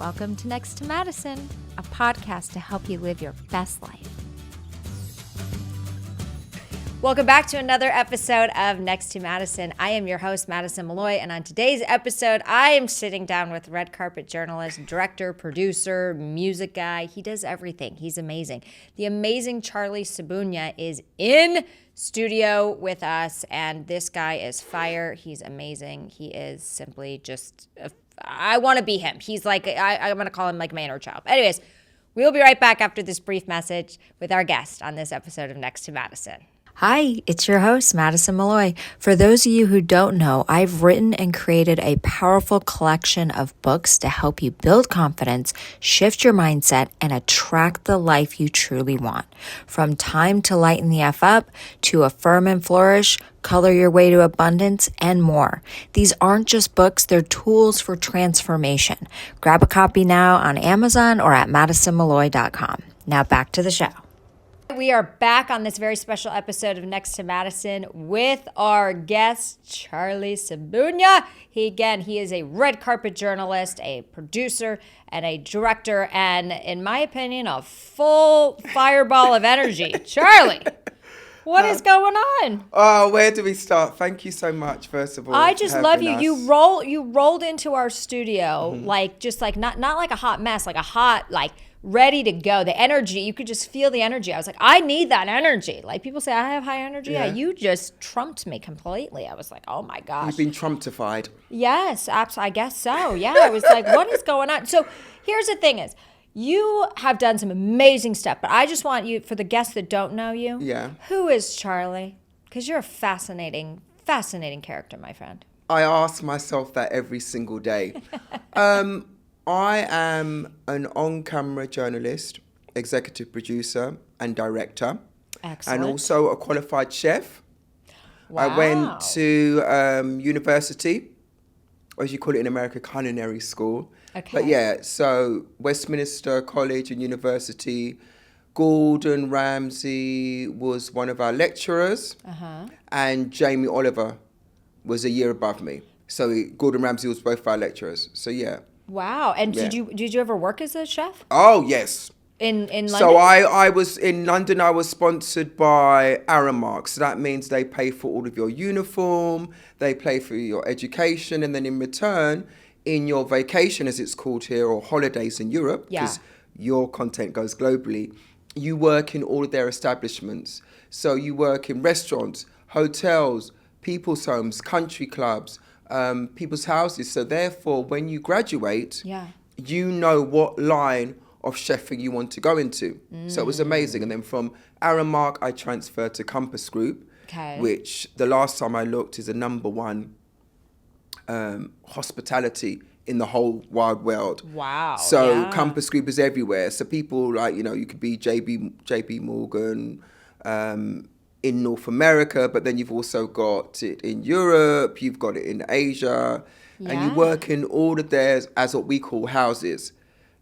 Welcome to Next to Madison, a podcast to help you live your best life. Welcome back to another episode of Next to Madison. I am your host, Madison Malloy, and on today's episode, I am sitting down with red carpet journalist, director, producer, music guy. He does everything. He's amazing. The amazing Charlii Sebunya is in studio with us, and this guy is fire. He's amazing. He is simply just, I want to be him. He's like, I'm going to call him like my inner child. Anyways, we'll be right back after this brief message with our guest on this episode of Next to Madison. Hi, it's your host, Madison Malloy. For those of you who don't know, I've written and created a powerful collection of books to help you build confidence, shift your mindset, and attract the life you truly want. From Time to Lighten the F Up, to Affirm and Flourish, Color Your Way to Abundance, and more. These aren't just books, they're tools for transformation. Grab a copy now on Amazon or at madisonmalloy.com. Now back to the show. We are back on this very special episode of Next to Madison with our guest, Charlii Sebunya. He is a red carpet journalist, a producer, and a director, and in my opinion, a full fireball of energy. Charlii, what is going on? Oh, where do we start? Thank you so much, first of all. I just love you. Us. You rolled into our studio like not like a hot mess, like a hot ready to go. The energy, you could just feel the energy. I was like, I need that energy. Like people say, I have high energy. Yeah, you just trumped me completely. I was like, oh my gosh. You've been Trumptified. Yes, absolutely. I guess so. Yeah, I was like, what is going on? So here's the thing is, you have done some amazing stuff, but I just want you, for the guests that don't know you, who is Charlii? Because you're a fascinating character, my friend. I ask myself that every single day. I am an on-camera journalist, executive producer, and director. Excellent. And also a qualified chef. Wow. I went to university, or as you call it in America, culinary school. Okay. But yeah, so Westminster College and University, Gordon Ramsay was one of our lecturers, and Jamie Oliver was a year above me. So Gordon Ramsay was both our lecturers. So yeah. Wow. And did you ever work as a chef? Oh, yes. In London? So I was in London. I was sponsored by Aramark. So that means they pay for all of your uniform, they pay for your education, and then in return, in your vacation, as it's called here, or holidays in Europe, because your content goes globally, you work in all of their establishments. So you work in restaurants, hotels, people's homes, country clubs, people's houses. So therefore, when you graduate, you know what line of chefing you want to go into. So it was amazing. And then from Aramark, I transferred to Compass Group, which the last time I looked is a number one hospitality in the whole wide world. Wow. So Compass Group is everywhere. So people like, you could be JP Morgan, in North America, but then you've also got it in Europe, you've got it in Asia, and you work in all of theirs as what we call houses.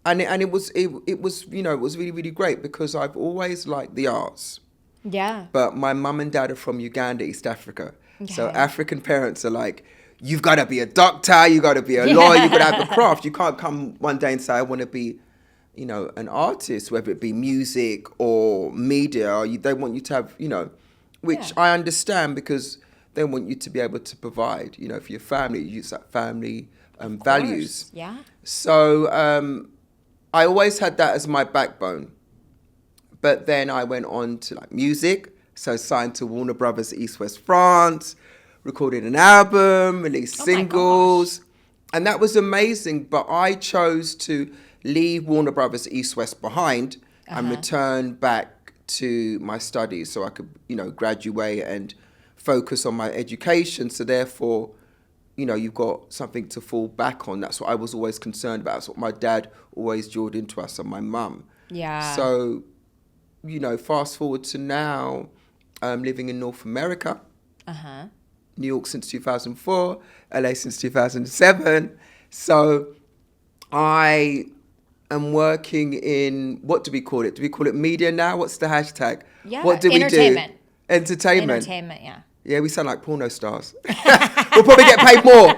And it was really, really great because I've always liked the arts. Yeah. But my mum and dad are from Uganda, East Africa. Okay. So African parents are like, you've got to be a doctor, you've got to be a lawyer, you've got to have a craft. You can't come one day and say, I want to be an artist, whether it be music or media. They want you to have, which I understand because they want you to be able to provide, for your family. You use that family values. Yeah. So I always had that as my backbone. But then I went on to music. So signed to Warner Brothers East West France, recorded an album, released singles. And that was amazing. But I chose to leave Warner Brothers East West behind and return back to my studies so I could, graduate and focus on my education. So therefore, you've got something to fall back on. That's what I was always concerned about. That's what my dad always drilled into us and my mum. Yeah. So, fast forward to now, living in North America. New York since 2004, LA since 2007. So I am working in, what do we call it? Do we call it media now? What's the hashtag? Yeah, what do we do? Entertainment, Entertainment, yeah. Yeah, we sound like porno stars. We'll probably get paid more.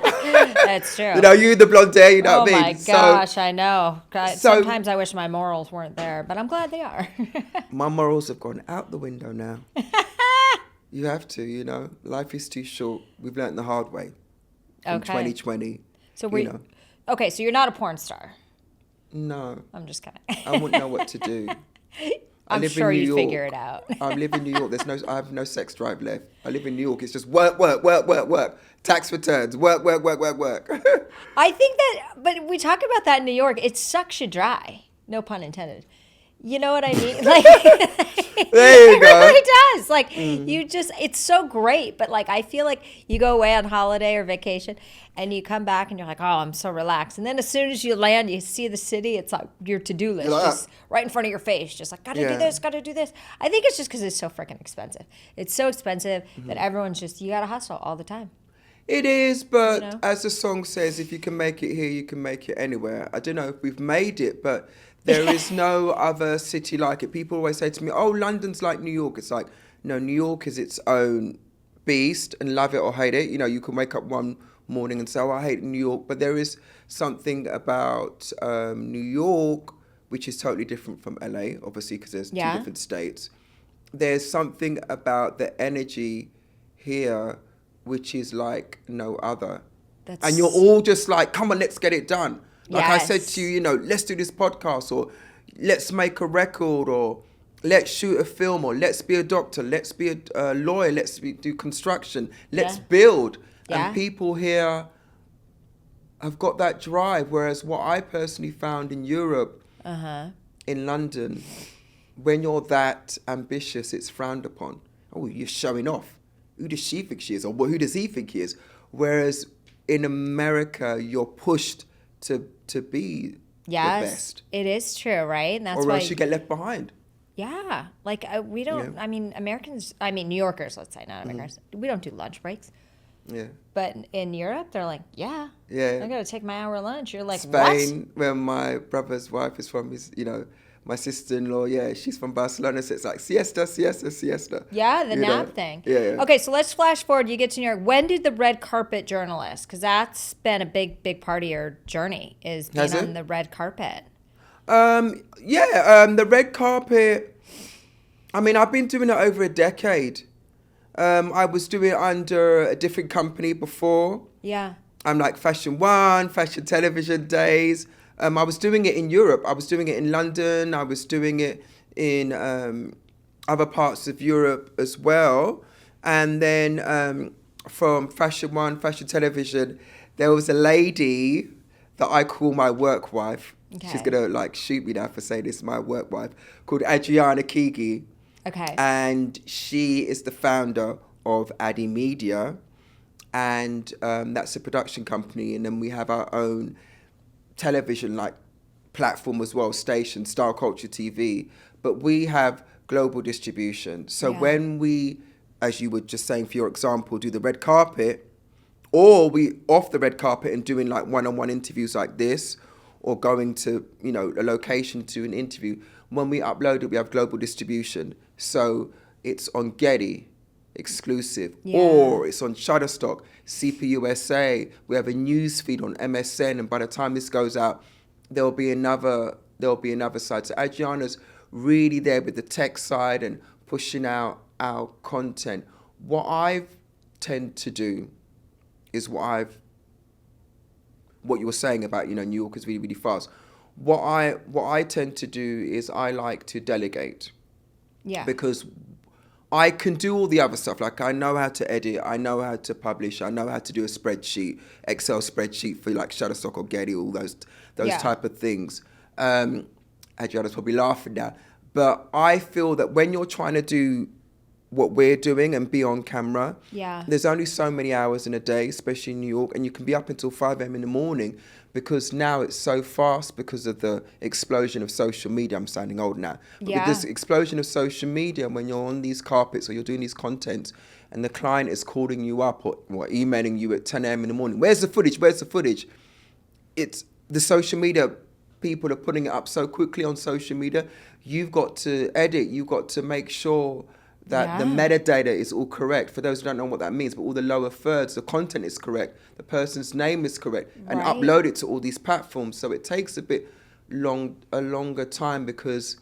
That's true. You know, you the blonde hair, you know Oh what I mean? my gosh, I know. so- Sometimes I wish my morals weren't there, but I'm glad they are. My morals have gone out the window now. You have to, you know. Life is too short. We've learnt the hard way from Okay. 2020. So you know. okay, so you're not a porn star. No, I'm just kidding. I wouldn't know what to do. I I'm live in sure New you'd York. figure it out. I live in New York. I have no sex drive left. I live in New York. It's just work. Tax returns, work. I think that, but we talk about that in New York. It sucks you dry. No pun intended. You know what I mean? Like, There you it go. really does. Like, you just, it's so great. But like, I feel like you go away on holiday or vacation and you come back and you're like, oh, I'm so relaxed. And then as soon as you land, you see the city, it's like your to-do list Like, just right in front of your face. Just like, gotta do Yeah. this, gotta do this. I think it's just because it's so freaking expensive. It's so expensive that everyone's just, you gotta hustle all the time. It is, but You know? as the song says, if you can make it here, you can make it anywhere. I don't know if we've made it, but there is no other city like it. People always say to me, oh, London's like New York. It's like, no, New York is its own beast, and love it or hate it. You know, you can wake up one morning and say, oh, I hate New York. But there is something about New York, which is totally different from LA, obviously, because there's two different states. There's something about the energy here which is like no other. And you're all just like, come on, let's get it done. Like I said to you, you know, let's do this podcast, or let's make a record, or let's shoot a film, or let's be a doctor, let's be a lawyer, do construction, let's build. And people here have got that drive, whereas what I personally found in Europe, in London, when you're that ambitious, it's frowned upon. Oh, you're showing off. Who does she think she is? Or who does he think he is? Whereas in America, you're pushed to be the best. It is true, right? And that's Or why else you get left behind. Yeah. Like we don't, I mean, New Yorkers, let's say, not Americans, we don't do lunch breaks. Yeah. But in Europe, they're like, yeah. I got to take my hour lunch. You're like, Spain, where my brother's wife is from, is, you know, my sister-in-law, she's from Barcelona, so it's like siesta. Yeah, the nap thing. Yeah. Okay, so let's flash forward. You get to New York. When did the red carpet journalist, because that's been a big part of your journey, is being on the red carpet. The red carpet, I mean, I've been doing it over a decade. I was doing it under a different company before. Yeah. I'm like Fashion One, Fashion Television Days. I was doing it in Europe. I was doing it in London. I was doing it in other parts of Europe as well. And then from Fashion One, Fashion Television, there was a lady that I call my work wife. Okay. She's going to like shoot me now for saying this is my work wife, called Adriana Kigi. Okay. And she is the founder of Addy Media. And that's a production company. And then we have our own television like platform as well, station, Star Culture TV. But we have global distribution. So when we, as you were just saying, for your example, do the red carpet, or we off the red carpet and doing like one-on-one interviews like this, or going to, you know, a location to an interview, when we upload it, we have global distribution. So it's on Getty, exclusive, or it's on Shutterstock, CPUSA. We have a news feed on MSN, and by the time this goes out, there'll be another side. So Adriana's really there with the tech side and pushing out our content. What I tend to do is what you were saying about, you know, New York is really, really fast. What I tend to do is I like to delegate. Yeah. Because I can do all the other stuff. Like I know how to edit, I know how to publish, I know how to do a spreadsheet, Excel spreadsheet for like Shutterstock or Getty, all those type of things. Adriana's probably laughing now. But I feel that when you're trying to do what we're doing and be on camera, there's only so many hours in a day, especially in New York, and you can be up until 5 a.m. in the morning because now it's so fast because of the explosion of social media. I'm sounding old now. But with this explosion of social media, when you're on these carpets or you're doing these contents and the client is calling you up or emailing you at 10 a.m. in the morning, where's the footage? It's the social media, people are putting it up so quickly on social media. You've got to edit, you've got to make sure that the metadata is all correct. For those who don't know what that means, but all the lower thirds, the content is correct, the person's name is correct, and upload it to all these platforms. So it takes a longer time because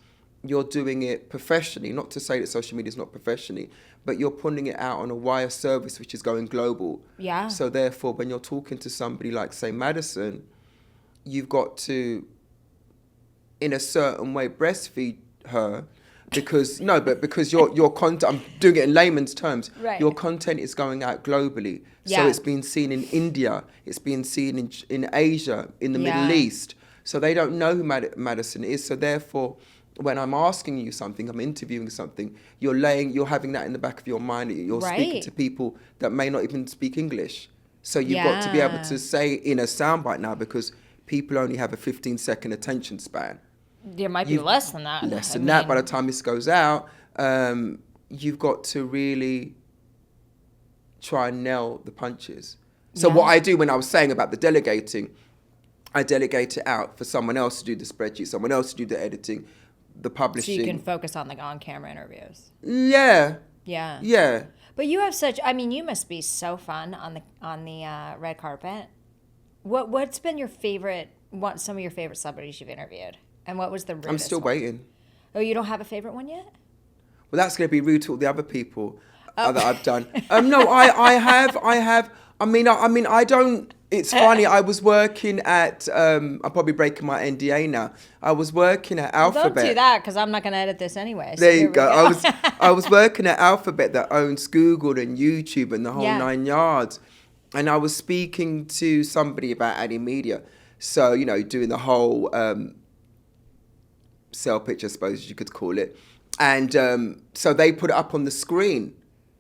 you're doing it professionally. Not to say that social media is not professionally, but you're putting it out on a wire service which is going global. Yeah. So therefore, when you're talking to somebody like, say, Madison, you've got to, in a certain way, breastfeed her. Because your content, I'm doing it in layman's terms, your content is going out globally. So it's been seen in India, it's been seen in Asia, in the Middle East. So they don't know who Madison is. So therefore, when I'm asking you something, I'm interviewing something, you're having that in the back of your mind. You're speaking to people that may not even speak English. So you've got to be able to say in a soundbite now, because people only have a 15-second attention span. There might be less than that. Less than that. By the time this goes out, you've got to really try and nail the punches. So what I do when I was saying about the delegating, I delegate it out for someone else to do the spreadsheet, someone else to do the editing, the publishing. So you can focus on the on-camera interviews. Yeah. Yeah. Yeah. But you have you must be so fun on the red carpet. What's been your favorite? Some of your favorite celebrities you've interviewed? And what was the rudest I'm still waiting. Oh, you don't have a favorite one yet? Well, that's going to be rude to all the other people that I've done. No, I have. I mean, I don't. It's funny. I was working at. I'm probably breaking my NDA now. I was working at Alphabet. Don't do that, because I'm not going to edit this anyway. So there you go. I was working at Alphabet that owns Google and YouTube and the whole 9 yards, and I was speaking to somebody about adding media. So doing the whole. Sell pitch, I suppose you could call it. And so they put it up on the screen.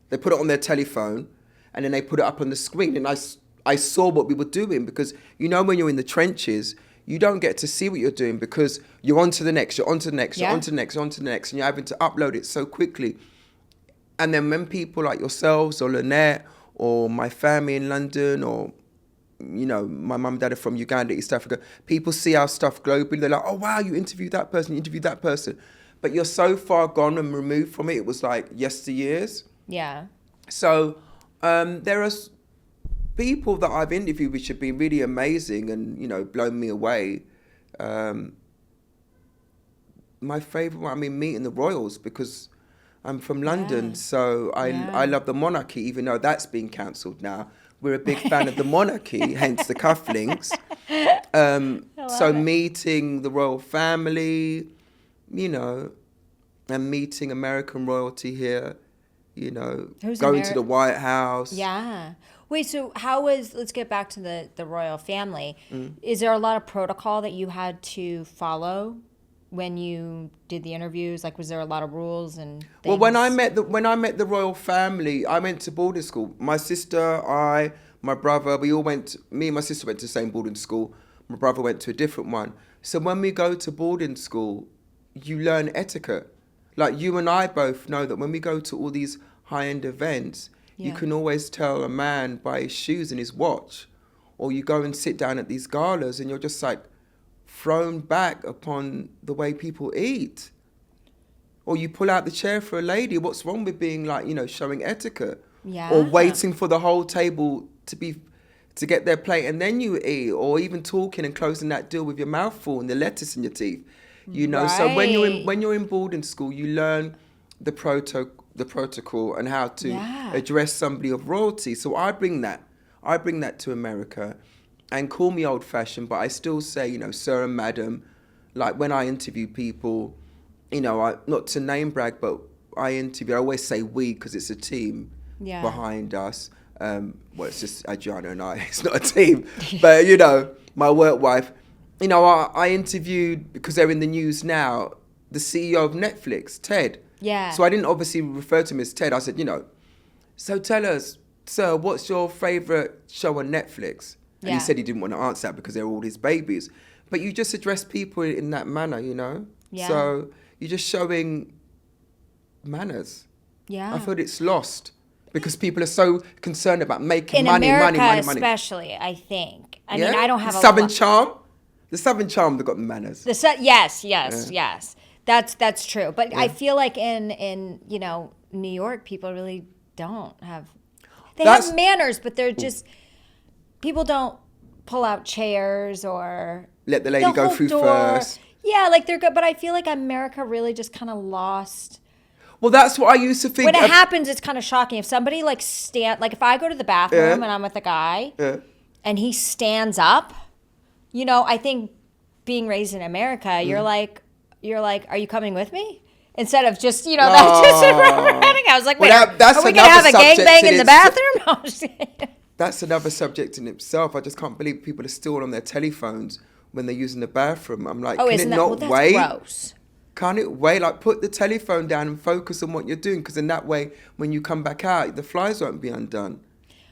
They put it on their telephone, and then they put it up on the screen. And I saw what we were doing, because when you're in the trenches, you don't get to see what you're doing, because you're on to the next, you're on to the next, you're on to the next, you're on to the next, and you're having to upload it so quickly. And then when people like yourselves or Lynette or my family in London or my mum and dad are from Uganda, East Africa. People see our stuff globally. They're like, oh, wow, you interviewed that person, you interviewed that person. But you're so far gone and removed from it. It was like yesteryears. Yeah. So there are people that I've interviewed which have been really amazing and, blown me away. My favourite one, meeting the royals, because I'm from London. So I love the monarchy, even though that's been cancelled now. We're a big fan of the monarchy, hence the cufflinks. So meeting the royal family, and meeting American royalty here, going to the White House. Yeah. Wait, so let's get back to the royal family. Is there a lot of protocol that you had to follow when you did the interviews? Like, was there a lot of rules and things? Well, when I met the royal family, I went to boarding school. My sister, my brother, me and my sister went to the same boarding school. My brother went to a different one. So when we go to boarding school, you learn etiquette. Like, you and I both know that when we go to all these high-end events, you can always tell a man by his shoes and his watch. Or you go and sit down at these galas and you're just like, thrown back upon the way people eat. Or you pull out the chair for a lady. What's wrong with being like, showing etiquette? Yeah. Or waiting for the whole table to get their plate and then you eat. Or even talking and closing that deal with your mouth full and the lettuce in your teeth. So when you're in boarding school, you learn the protocol and how to address somebody of royalty. So I bring that to America. And call me old-fashioned, but I still say, sir and madam. Like, when I interview people, not to name brag, but I always say we, because it's a team behind us. It's just Adriana and I. It's not a team. But, my work wife, I interviewed, because they're in the news now, the CEO of Netflix, Ted. Yeah. So I didn't obviously refer to him as Ted. I said, so tell us, sir, what's your favourite show on Netflix? And he said he didn't want to answer that because they're all his babies. But you just address people in that manner, Yeah. So you're just showing manners. Yeah. I thought it's lost because people are so concerned about making in money, America, money. especially, I think. I mean, I don't have Southern charm. The Southern charm, they've got the manners. Yes. That's true. But I feel like in New York, people really don't have. They That's- have manners, but they're just people don't pull out chairs or Let the lady the go whole through door. first. Yeah, like they're good, but I feel like America really just kind of lost. Well, that's what I used to think. When it happens, it's kind of shocking. If somebody like if I go to the bathroom Yeah. and I'm with a guy Yeah. and he stands up, you know, I think being raised in America, you're like, are you coming with me? Instead of just, you know, that's just running. I was like, wait, that's are we gonna another have a subject gangbang in in the its- bathroom? No, I'm just kidding. That's another subject in itself. I just can't believe people are still on their telephones when they're using the bathroom. I'm like, Oh, can it isn't that? not Well, that's wait? gross. Can't it wait? Like, put the telephone down and focus on what you're doing, because in that way, when you come back out, the flies won't be undone,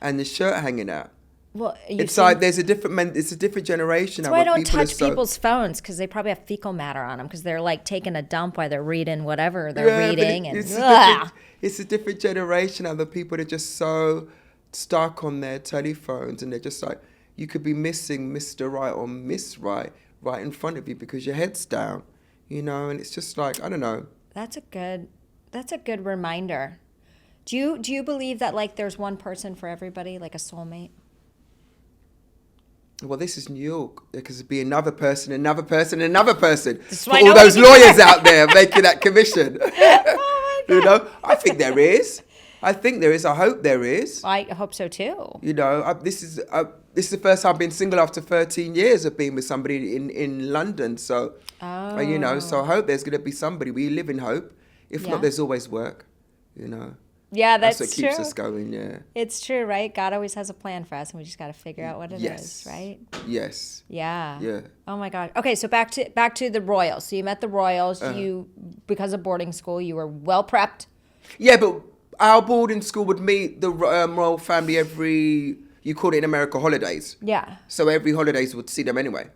and the shirt hanging out. Well, It's like there's a different it's a different generation. That's now why I where don't people are touch so- people's phones because they probably have fecal matter on them because they're like taking a dump while they're reading whatever they're Yeah, but reading. it's a different generation now. The people are just so stuck on their telephones, and they're just like, you could be missing Mr. Right or Miss Right in front of you because your head's down, you know. And it's just like, I don't know. That's a good reminder. Do you believe that like there's one person for everybody, like a soulmate? Well, this is New York. There could be another person, another person, another person. This is For why all nobody those can- lawyers out there making that commission. Oh my You know, I think there is. I think there is. I hope there is. I hope so too. You know, this is the first time I've been single after 13 years of being with somebody in London. So, you know, so I hope there's going to be somebody. We live in hope. If Yeah. not, there's always work. You know, Yeah, that's that's what keeps true. us going. Yeah. It's true, right? God always has a plan for us, and we just got to figure out what it is, Yes. right? Yes. Yeah. Yeah. Oh my God. Okay, so back to the Royals. So you met the Royals. You because of boarding school, you were well prepped. Yeah, but our boarding school would meet the royal family you call it in America, holidays. Yeah. So every holidays would see them anyway.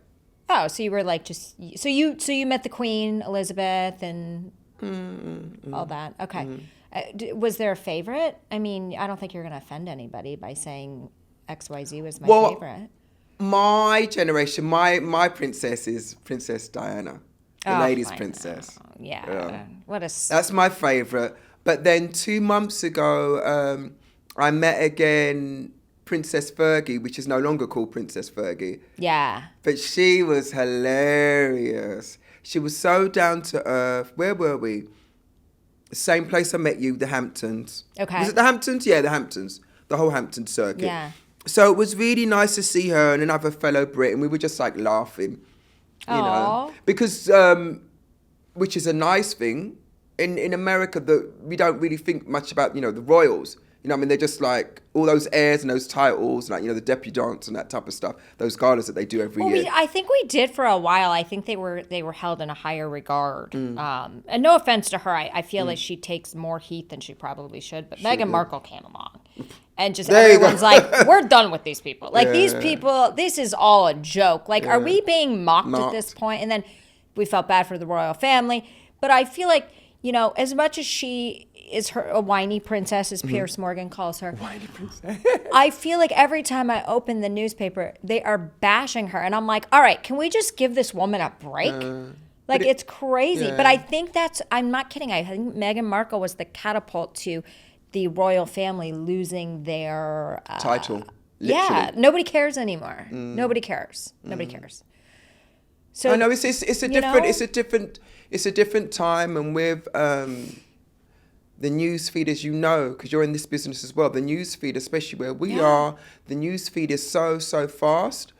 Oh, so you were like so you met the Queen Elizabeth and all that. Okay. Was there a favorite? I mean, I don't think you're going to offend anybody by saying XYZ was my favorite. My generation, my princess is Princess Diana, the ladies' princess. Oh, yeah. Yeah. What a That's my favorite. But then 2 months ago, I met again Princess Fergie, which is no longer called Princess Fergie. yeah. But she was hilarious. She was so down to earth. Where were we? The same place I met you, the Hamptons. Okay. Was it the Hamptons? Yeah, the Hamptons. The whole Hampton circuit. Yeah. So it was really nice to see her and another fellow Brit, and we were just like laughing, you Aw. know, because which is a nice thing. In America, we don't really think much about, you know, the royals. You know what I mean? They're just like all those airs and those titles, like, you know, the debutantes and that type of stuff. Those galas that they do every year. I think we did for a while. I think they were held in a higher regard. Mm. And no offense to her, I feel like she takes more heat than she probably should. But Meghan Markle came along, and just There you go. everyone's like, "We're done with these people. Like these Yeah. people, this is all a joke. Like, are we being mocked at Mocked. this point?" And then we felt bad for the royal family. But I feel like, you know, as much as she is a whiny princess, as Piers Morgan calls her. Whiny princess. I feel like every time I open the newspaper, they are bashing her. And I'm like, all right, can we just give this woman a break? Like, it's crazy. yeah. But I think I'm not kidding. I think Meghan Markle was the catapult to the royal family losing their Title. Yeah, Literally. nobody cares anymore. Nobody cares. Nobody cares. So I know it's a you different know? it's a different time, and with the news feed, as you know, because you're in this business as well, the news feed, especially where we are, the news feed is so fast.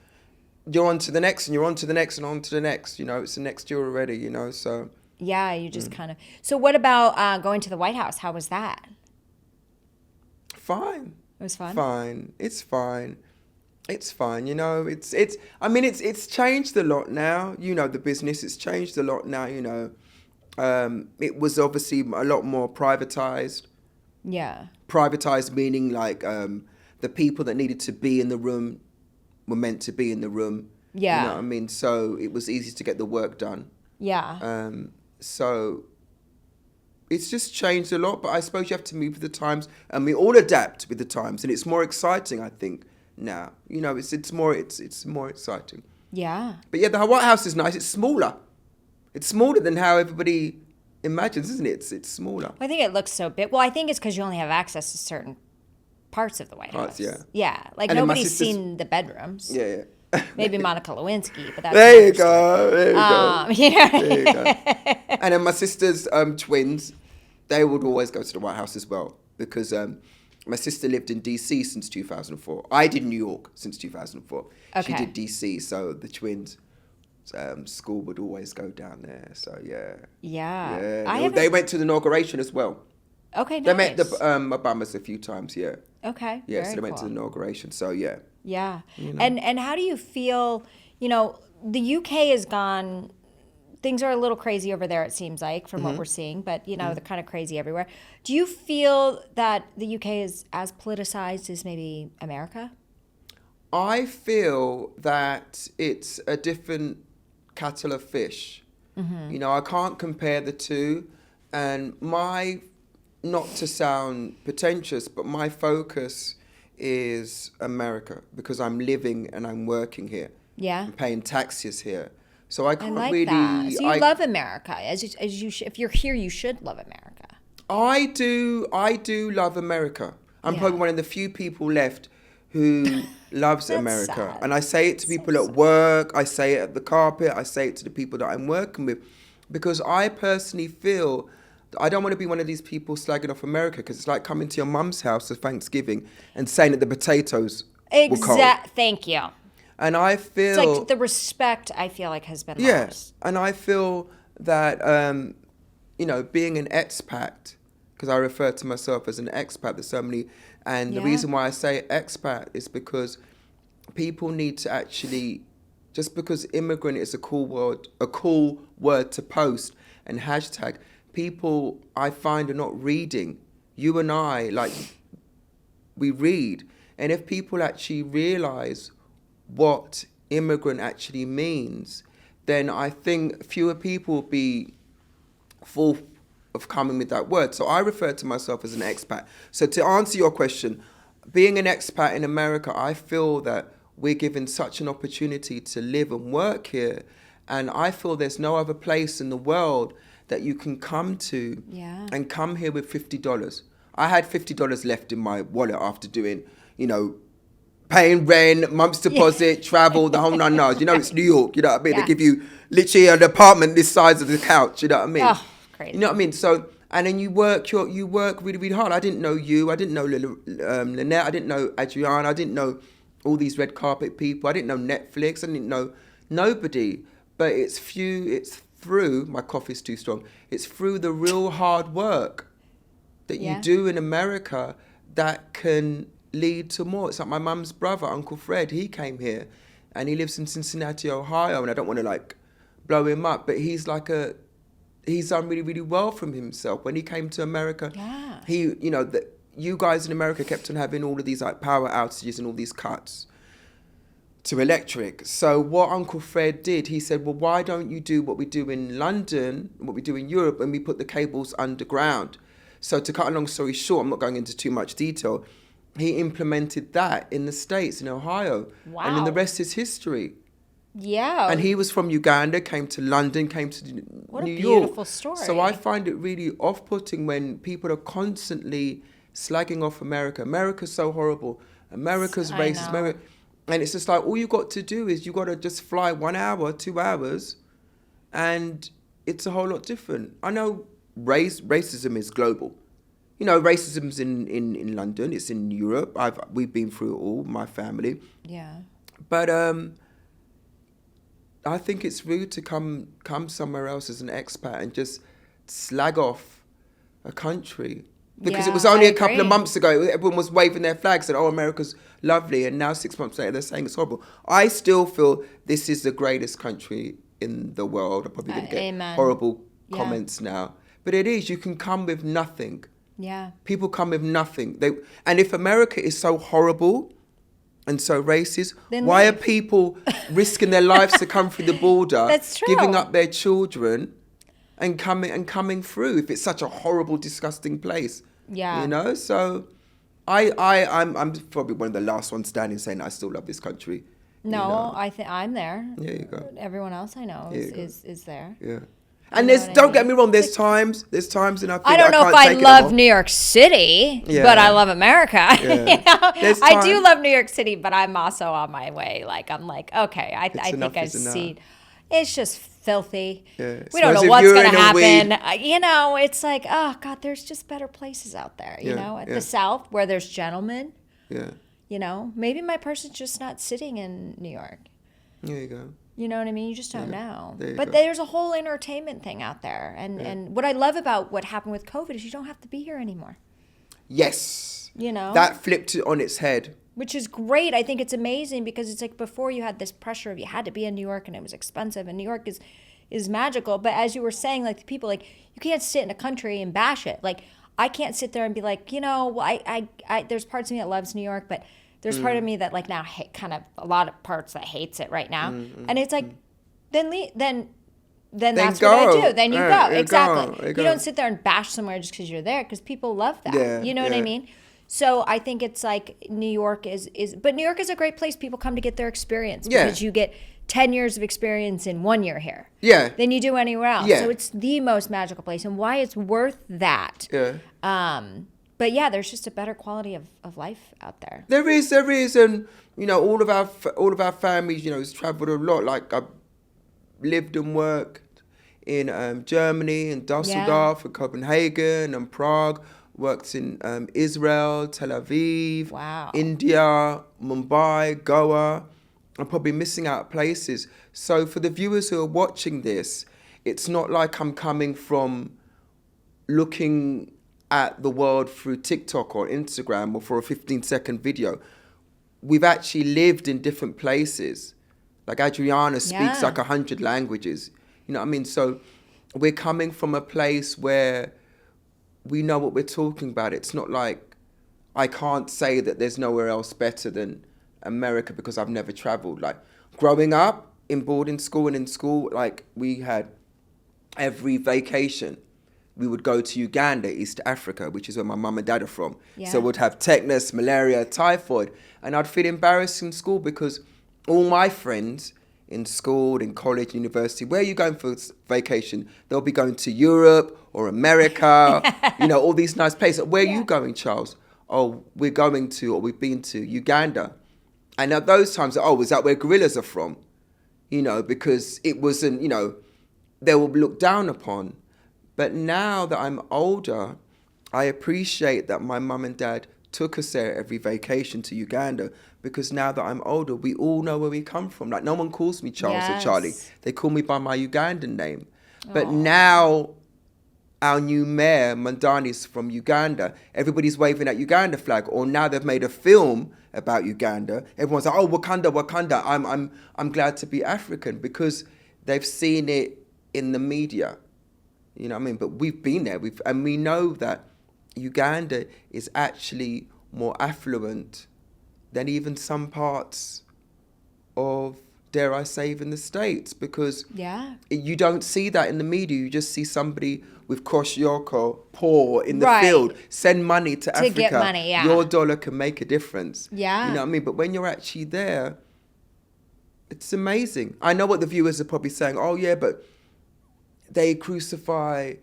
You're on to the next, and you're on to the next, and on to the next. You know, it's the next year already. You know, so Yeah, you just kind of. So what about going to the White House? How was that? fine. It was fun. Fine. It's fine. It's fine. You know, it's. I mean, it's changed a lot now. You know, the business. It's changed a lot now. You know, it was obviously a lot more privatized. Yeah. Privatized meaning like the people that needed to be in the room were meant to be in the room. Yeah. You know what I mean? So it was easy to get the work done. Yeah. So it's just changed a lot, but I suppose you have to move with the times, and we all adapt with the times, and it's more exciting, I think, now. You know, it's more exciting. Yeah. But yeah, the White House is nice. It's smaller. It's smaller than how everybody imagines, isn't it? It's smaller. I think it looks so big. Well, I think it's because you only have access to certain parts of the White House. Yeah. Yeah. Like And then my nobody's sister's- seen the bedrooms. Yeah. Maybe Monica Lewinsky, but that's There you another story. go. There you go. Yeah. There you go. And then my sister's twins, they would always go to the White House as well because my sister lived in DC since 2004. I did New York since 2004. She Okay. did DC, so the twins' school would always go down there. So yeah. Yeah. They went to the inauguration as well. Okay, nice. They met the Obamas a few times. Yeah. Okay. Yeah. Very So they went to cool. the inauguration. So yeah. Yeah. You know. And how do you feel, the UK has gone, things are a little crazy over there, it seems like, from what we're seeing, but, they're kind of crazy everywhere. Do you feel that the UK is as politicized as maybe America? I feel that it's a different kettle of fish. I can't compare the two. And not to sound pretentious, but my focus is America because I'm living and I'm working here. Yeah. I'm paying taxes here. So I I can't like really... that. So you love America. If you're here, you should love America. I do love America. I'm Yeah. probably one of the few people left who loves That's America. sad. And I say it to people So at sad. work, I say it at the carpet, I say it to the people that I'm working with. Because I personally feel I don't want to be one of these people slagging off America because it's like coming to your mum's house for Thanksgiving and saying that the potatoes were cold. Thank you. And I feel... It's like the respect, I feel like, has been Yeah, lost. and I feel that, being an expat, because I refer to myself as an expat, there's so many, and the Yeah. reason why I say expat is because people need to actually, just because immigrant is a cool word to post and hashtag, people I find are not reading. You and I, we read. And if people actually realize what immigrant actually means, then I think fewer people will be full of coming with that word. So I refer to myself as an expat. So to answer your question, being an expat in America, I feel that we're given such an opportunity to live and work here. And I feel there's no other place in the world that you can come to and come here with $50. I had $50 left in my wallet after doing, paying rent, month's deposit, travel, the whole nine yards. It's New York, you know what I mean? Yeah. They give you literally an apartment this size of the couch, you know what I mean? Oh, crazy. You know what I mean? So, and then you work really, really hard. I didn't know you. I didn't know Lynette. I didn't know Adriana. I didn't know all these red carpet people. I didn't know Netflix. I didn't know nobody. But it's through, my coffee's too strong, it's through the real hard work that you do in America that can lead to more. It's like my mum's brother, Uncle Fred, he came here and he lives in Cincinnati, Ohio, and I don't want to blow him up, but he's done really, really well from himself. When he came to America, you guys in America kept on having all of these power outages and all these cuts to electric. So what Uncle Fred did, he said, well, why don't you do what we do in London, what we do in Europe, and we put the cables underground? So to cut a long story short, I'm not going into too much detail, he implemented that in the States, in Ohio. Wow. And then the rest is history. Yeah. And he was from Uganda, came to London, came to New York. What a beautiful story. So I find it really off-putting when people are constantly slagging off America. America's so horrible. America's racist. And it's just like, all you got to do is you got to just fly 1 hour, 2 hours, and it's a whole lot different. I know racism is global. Racism's in London, it's in Europe. We've been through it all, my family. Yeah. But I think it's rude to come somewhere else as an expat and just slag off a country. Because it was only a couple of months ago, everyone was waving their flags and, America's lovely. And now 6 months later, they're saying it's horrible. I still feel this is the greatest country in the world. I'm probably going to get horrible comments now. But it is. You can come with nothing. Yeah. People come with nothing. And if America is so horrible and so racist, Then why leave. are people risking their lives to come through the border, That's true. giving up their children and coming through if it's such a horrible, disgusting place? Yeah. So I'm probably one of the last ones standing saying I still love this country. No, I think I'm there. There you go. Everyone else I know is there. Yeah. And You know there's, what I don't get mean? me wrong, there's times, and I think I don't know if can't I take it love anymore. New York City, Yeah. but I love America. Yeah. You know? There's I do time- love New York City, but I'm also on my way. Like, I'm like, okay, I think enough I've is enough. seen. It's just filthy. Yeah. We don't Suppose know if what's you're going to in a happen. weed- You know, it's like, oh, God, there's just better places out there, you Yeah, know, at yeah. the South where there's gentlemen, Yeah. you know. Maybe my person's just not sitting in New York. There you go. You know what I mean? You just don't know. there you But go. there's a whole entertainment thing out there. And what I love about what happened with COVID is you don't have to be here anymore. Yes. You know? That flipped it on its head. Which is great. I think it's amazing because it's like before you had this pressure of you had to be in New York and it was expensive and New York is magical. But as you were saying, like the people, like you can't sit in a country and bash it. Like I can't sit there and be like, you know, well, I there's parts of me that loves New York, but there's part of me that like now kind of a lot of parts that hates it right now. And it's like, then that's what I go. do. Then you Yeah, go. you Exactly. go. You You go. don't sit there and bash somewhere just because you're there because people love that. Yeah, You know what I yeah. mean? So I think it's like New York but New York is a great place. People come to get their experience Yeah. because you get 10 years of experience in 1 year here Yeah. than you do anywhere else. Yeah. So it's the most magical place and why it's worth that. Yeah. But yeah, there's just a better quality of life out there. There is, and you know, all of our families, you know, has travelled a lot. Like I've lived and worked in Germany, and Dusseldorf, and Copenhagen, and Prague. Worked in Israel, Tel Aviv, Wow. India, Mumbai, Goa. I'm probably missing out places. So for the viewers who are watching this, it's not like I'm coming from looking at the world through TikTok or Instagram or for a 15-second video. We've actually lived in different places. Like Adriana speaks Yeah. like 100 languages. You know what I mean? So we're coming from a place where we know what we're talking about. It's not like I can't say that there's nowhere else better than America because I've never traveled. Like growing up in boarding school and in school, like we had every vacation, we would go to Uganda, East Africa, which is where my mum and dad are from. Yeah. So we'd have tetanus, malaria, typhoid. And I'd feel embarrassed in school because all my friends in school, in college, university, where are you going for vacation? They'll be going to Europe or America, you know, all these nice places. Where are you going, Charles? Oh, we're going to, or we've been to Uganda. And at those times, oh, is that where gorillas are from? You know, because it wasn't, you know, they were looked down upon. But now that I'm older, I appreciate that my mum and dad took us there every vacation to Uganda, because now that I'm older, we all know where we come from. Like no one calls me Charles or Charlie. Yes. They call me by my Ugandan name. But now our new mayor, Mandani's from Uganda. Everybody's waving at Uganda flag. Or now they've made a film about Uganda. Everyone's like, oh, Wakanda, Wakanda. I'm glad to be African, because they've seen it in the media. You know what I mean? But we've been there. And we know that Uganda is actually more affluent than even some parts of, dare I say, even the States, because Yeah. you don't see that in the media. You just see somebody with Kosciuszko, poor in the Right. field, send money to Africa. get money, yeah. Your dollar can make a difference. Yeah. You know what I mean? But when you're actually there, it's amazing. I know what the viewers are probably saying, oh yeah, but they crucify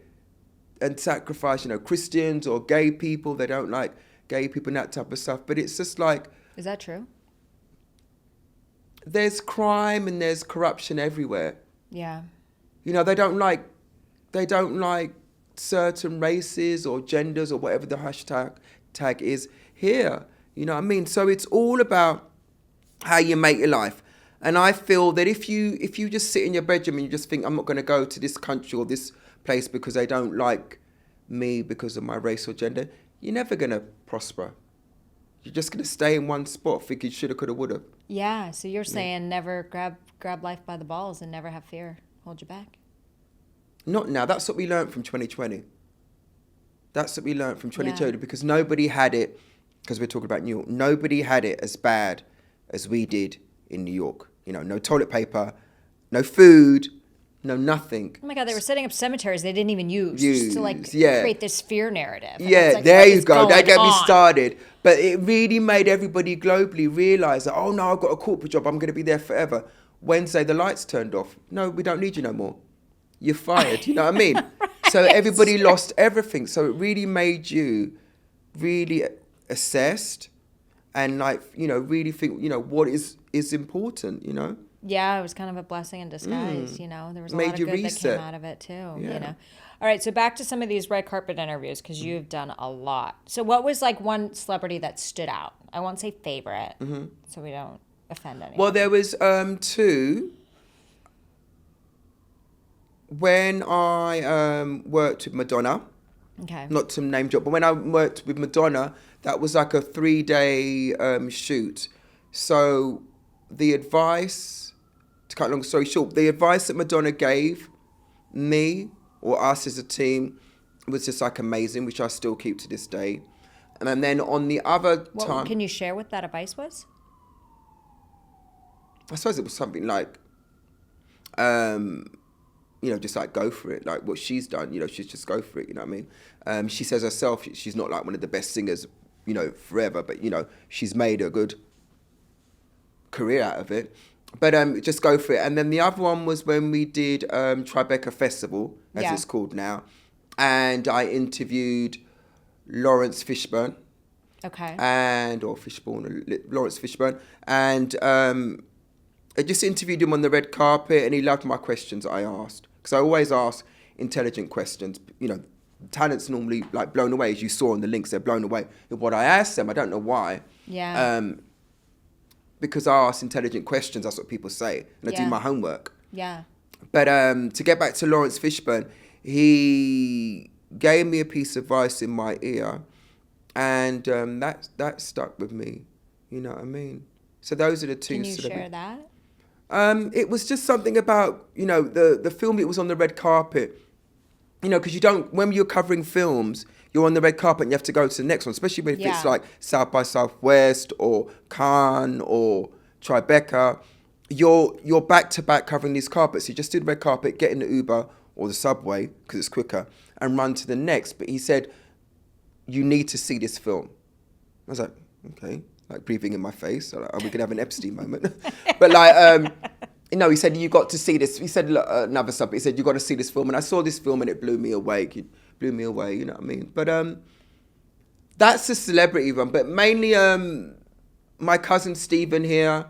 and sacrifice, you know, Christians or gay people. They don't like gay people and that type of stuff. But it's just like, Is that true? there's crime and there's corruption everywhere. Yeah. You know, they don't like certain races or genders or whatever the tag is here. You know what I mean? So it's all about how you make your life. And I feel that if you just sit in your bedroom and you just think, I'm not going to go to this country or this place because they don't like me because of my race or gender, you're never going to prosper. You're just going to stay in one spot thinking shoulda, coulda, woulda. Yeah. So you're saying never grab life by the balls and never have fear hold you back. Not now. That's what we learned from 2020. That's what we learned from 2020, Yeah. because nobody had it, because we're talking about New York, nobody had it as bad as we did in New York. You know, no toilet paper, no food, no nothing. Oh my God, they were setting up cemeteries they didn't even use just to like yeah. create this fear narrative. And Yeah, it's like, there what you is go. going That get me on? started. But it really made everybody globally realise that, oh no, I've got a corporate job, I'm going to be there forever. Wednesday, the lights turned off. No, we don't need you no more. you're fired. You know what I mean? Right, So everybody sure. lost everything. So it really made you really assessed and like, really think, what is important, Yeah, it was kind of a blessing in disguise, There was a Made lot of you good that reset. came out of it too, Yeah. All right, so back to some of these red carpet interviews because you've done a lot. So what was like one celebrity that stood out? I won't say favorite, so we don't offend anyone. Well, there was two. When I worked with Madonna, Okay. not to name drop, but when I worked with Madonna, that was like a 3-day shoot. So the advice, to cut a long story short, the advice that Madonna gave me or us as a team was just like amazing, which I still keep to this day. And then on the other time, Can you share what that advice was? I suppose it was something like, just like go for it. Like what she's done, she's just go for it. You know what I mean? She says herself, she's not like one of the best singers, forever, but she's made a good career out of it. But just go for it. And then the other one was when we did Tribeca Festival, as Yeah. it's called now, and I interviewed Lawrence Fishburne. Okay. Lawrence Fishburne, and I just interviewed him on the red carpet, and he loved my questions I asked, because I always ask intelligent questions. Talent's normally like blown away, as you saw in the links. They're blown away with what I asked them. I don't know why. Yeah. Because I ask intelligent questions. That's what people say, and I do Yeah. my homework. Yeah. But to get back to Lawrence Fishburne, he gave me a piece of advice in my ear, and that stuck with me. You know what I mean? So those are the two. Can you share that? It was just something about, the film. It was on the red carpet, because when you're covering films, you're on the red carpet and you have to go to the next one, especially when it's like South by Southwest or Cannes or Tribeca. You're back to back covering these carpets. You just do the red carpet, get in the Uber or the subway because it's quicker, and run to the next. But he said, you need to see this film. I was like, okay, like breathing in my face. So like, are we gonna have an Epstein moment? But like, he said, you got to see this. He said another sub. He said, you got to see this film, and I saw this film and it blew me away. It blew me away. You know what I mean? But that's a celebrity one. But mainly, my cousin Stephen here.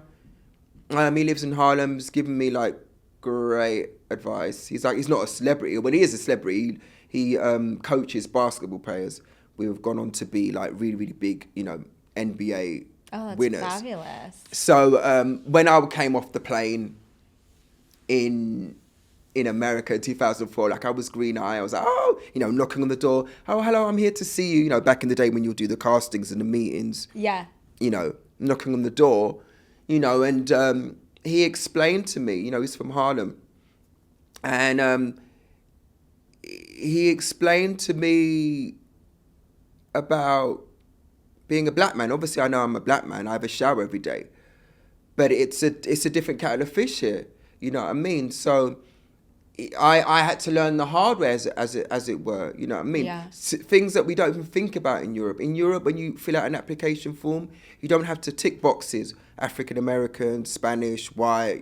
He lives in Harlem. He's given me like great advice. He's not a celebrity, but he is a celebrity. He coaches basketball players. We've gone on to be like really, really big, NBA winners. Fabulous. So when I came off the plane in America in 2004, like I was green-eyed. I was like, knocking on the door. Oh, hello, I'm here to see you. Back in the day when you'll do the castings and the meetings. Yeah. Knocking on the door, and he explained to me, he's from Harlem. And he explained to me about being a black man. Obviously, I know I'm a black man. I have a shower every day. But it's a different kettle of fish here. You know what I mean? So I had to learn the hard way, as it were. You know what I mean? Yeah. Things that we don't even think about in Europe. In Europe, when you fill out an application form, you don't have to tick boxes. African American, Spanish, white,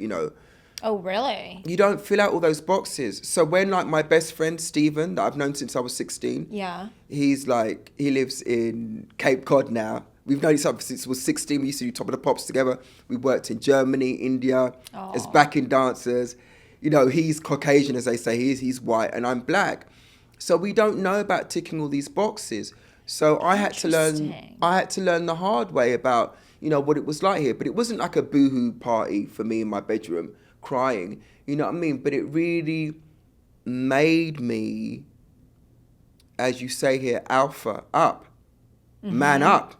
Oh, really? You don't fill out all those boxes. So when like my best friend, Stephen, that I've known since I was 16. Yeah. He lives in Cape Cod now. We've known each other since we was 16. We used to do Top of the Pops together. We worked in Germany, India, as backing dancers. He's Caucasian, as they say. He's white, and I'm black. So we don't know about ticking all these boxes. So I had to learn the hard way about, what it was like here. But it wasn't like a boohoo party for me in my bedroom, crying. You know what I mean? But it really made me, as you say here, alpha up, man up.